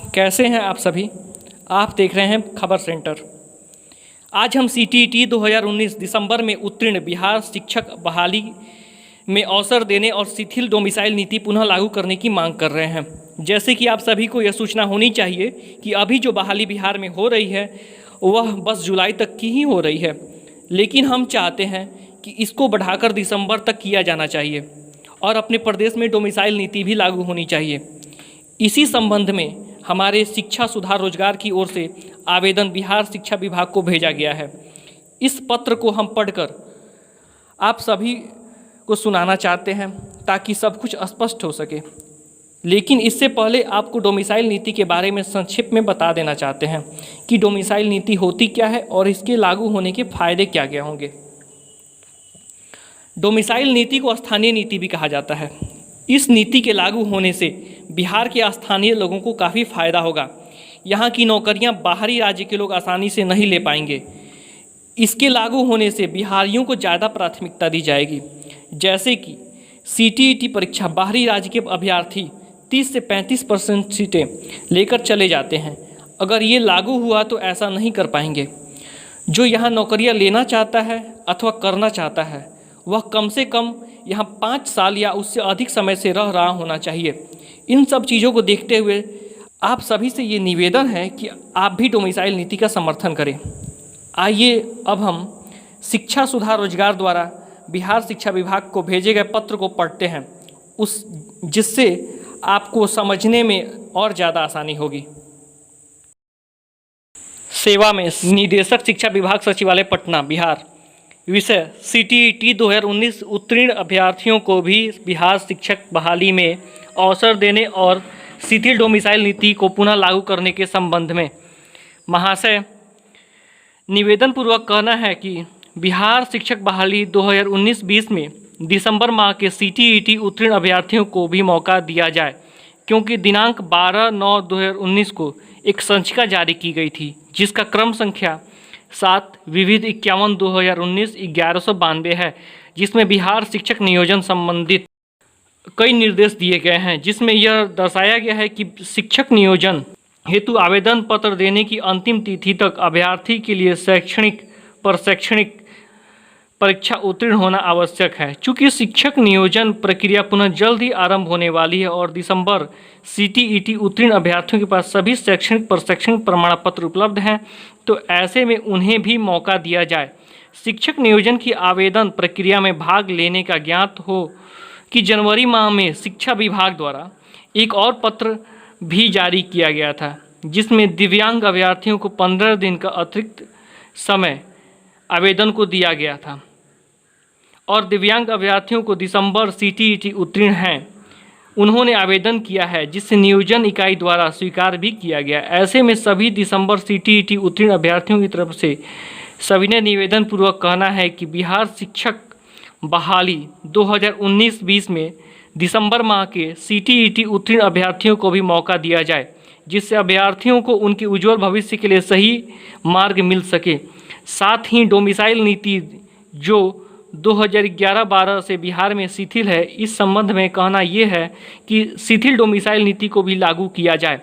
कैसे हैं आप सभी। आप देख रहे हैं खबर सेंटर। आज हम सीटीईटी 2019 दिसंबर में उत्तीर्ण बिहार शिक्षक बहाली में अवसर देने और शिथिल डोमिसाइल नीति पुनः लागू करने की मांग कर रहे हैं। जैसे कि आप सभी को यह सूचना होनी चाहिए कि अभी जो बहाली बिहार में हो रही है वह बस जुलाई तक की ही हो रही है, लेकिन हम चाहते हैं कि इसको बढ़ाकर दिसंबर तक किया जाना चाहिए और अपने प्रदेश में डोमिसाइल नीति भी लागू होनी चाहिए। इसी संबंध में हमारे शिक्षा सुधार रोजगार की ओर से आवेदन बिहार शिक्षा विभाग को भेजा गया है। इस पत्र को हम पढ़कर आप सभी को सुनाना चाहते हैं ताकि सब कुछ स्पष्ट हो सके, लेकिन इससे पहले आपको डोमिसाइल नीति के बारे में संक्षिप्त में बता देना चाहते हैं कि डोमिसाइल नीति होती क्या है और इसके लागू होने के फायदे क्या क्या होंगे। डोमिसाइल नीति को स्थानीय नीति भी कहा जाता है। इस नीति के लागू होने से बिहार के स्थानीय लोगों को काफ़ी फायदा होगा। यहाँ की नौकरियाँ बाहरी राज्य के लोग आसानी से नहीं ले पाएंगे। इसके लागू होने से बिहारियों को ज़्यादा प्राथमिकता दी जाएगी। जैसे कि सीटीईटी परीक्षा बाहरी राज्य के अभ्यर्थी 30 से 35% सीटें लेकर चले जाते हैं। अगर ये लागू हुआ तो ऐसा नहीं कर पाएंगे। जो यहाँ नौकरियाँ लेना चाहता है अथवा करना चाहता है वह कम से कम यहाँ 5 साल या उससे अधिक समय से रह रहा होना चाहिए। इन सब चीज़ों को देखते हुए आप सभी से ये निवेदन है कि आप भी डोमिसाइल नीति का समर्थन करें। आइए अब हम शिक्षा सुधार रोजगार द्वारा बिहार शिक्षा विभाग को भेजे गए पत्र को पढ़ते हैं, जिससे आपको समझने में और ज़्यादा आसानी होगी। सेवा में निदेशक शिक्षा विभाग सचिवालय पटना बिहार। विषय सीटीईटी 2019 उत्तीर्ण अभ्यर्थियों को भी बिहार शिक्षक बहाली में अवसर देने और शिथिल डोमिसाइल नीति को पुनः लागू करने के संबंध में महाशय, निवेदन पूर्वक कहना है कि बिहार शिक्षक बहाली 2019-20 में दिसंबर माह के सीटीईटी उत्तीर्ण अभ्यर्थियों को भी मौका दिया जाए, क्योंकि दिनांक 12/9/2019 को एक संचिका जारी की गई थी जिसका क्रम संख्या 7 विविध 51/2019 1192 है, जिसमें बिहार शिक्षक नियोजन संबंधित कई निर्देश दिए गए हैं, जिसमें यह दर्शाया गया है कि शिक्षक नियोजन हेतु आवेदन पत्र देने की अंतिम तिथि तक अभ्यर्थी के लिए शैक्षणिक परीक्षा उत्तीर्ण होना आवश्यक है। चूँकि शिक्षक नियोजन प्रक्रिया पुनः जल्द ही आरंभ होने वाली है और दिसंबर सीटीईटी उत्तीर्ण अभ्यर्थियों के पास सभी शैक्षणिक प्रमाण पत्र उपलब्ध हैं, तो ऐसे में उन्हें भी मौका दिया जाए। शिक्षक नियोजन की आवेदन प्रक्रिया में भाग लेने का ज्ञात हो कि जनवरी माह में शिक्षा विभाग द्वारा एक और पत्र भी जारी किया गया था, जिसमें दिव्यांग अभ्यर्थियों को 15 दिन का अतिरिक्त समय आवेदन को दिया गया था और दिव्यांग अभ्यर्थियों को दिसंबर सीटीईटी उत्तीर्ण हैं उन्होंने आवेदन किया है, जिससे नियोजन इकाई द्वारा स्वीकार भी किया गया। ऐसे में सभी दिसंबर सीटीईटी उत्तीर्ण अभ्यर्थियों की तरफ से सभी ने निवेदन पूर्वक कहना है कि बिहार शिक्षक बहाली 2019-20 में दिसंबर माह के सीटीईटी उत्तीर्ण अभ्यर्थियों को भी मौका दिया जाए, जिससे अभ्यर्थियों को उनके उज्जवल भविष्य के लिए सही मार्ग मिल सके। साथ ही डोमिसाइल नीति जो 2011-12 से बिहार में शिथिल है, इस संबंध में कहना यह है कि शिथिल डोमिसाइल नीति को भी लागू किया जाए।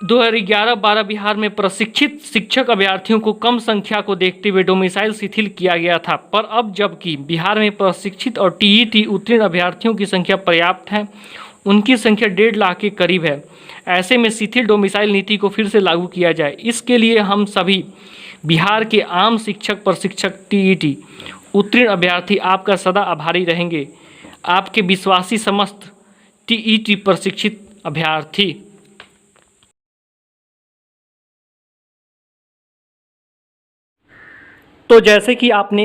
2011-12 बिहार में प्रशिक्षित शिक्षक अभ्यर्थियों को कम संख्या को देखते हुए डोमिसाइल शिथिल किया गया था, पर अब जबकि बिहार में प्रशिक्षित और टीईटी उत्तीर्ण अभ्यर्थियों की संख्या पर्याप्त है, उनकी संख्या 1.5 लाख के करीब है, ऐसे में शिथिल डोमिसाइल नीति को फिर से लागू किया जाए। इसके लिए हम सभी बिहार के आम शिक्षक प्रशिक्षक टीईटी उत्तीर्ण अभ्यर्थी आपका सदा आभारी रहेंगे। आपके विश्वासी समस्त टीईटी प्रशिक्षित अभ्यर्थी। तो जैसे कि आपने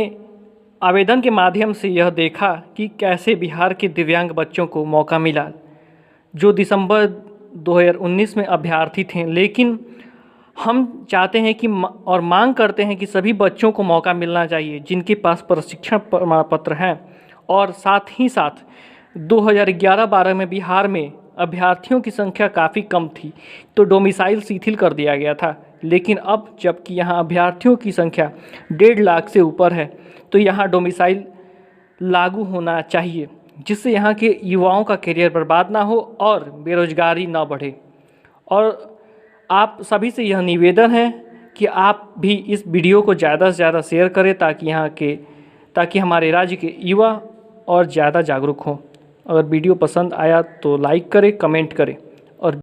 आवेदन के माध्यम से यह देखा कि कैसे बिहार के दिव्यांग बच्चों को मौका मिला जो दिसंबर 2019 में अभ्यर्थी थे, लेकिन हम चाहते हैं कि और मांग करते हैं कि सभी बच्चों को मौका मिलना चाहिए जिनके पास प्रशिक्षण प्रमाण पत्र हैं। और साथ ही साथ 2011-12 में बिहार में अभ्यर्थियों की संख्या काफ़ी कम थी, तो डोमिसाइल शिथिल कर दिया गया था, लेकिन अब जबकि यहाँ अभ्यर्थियों की संख्या 1.5 लाख से ऊपर है, तो यहाँ डोमिसाइल लागू होना चाहिए, जिससे यहाँ के युवाओं का करियर बर्बाद ना हो और बेरोजगारी ना बढ़े। और आप सभी से यह निवेदन है कि आप भी इस वीडियो को ज़्यादा से ज़्यादा शेयर करें ताकि हमारे राज्य के युवा और ज़्यादा जागरूक हों। अगर वीडियो पसंद आया तो लाइक करें, कमेंट करें।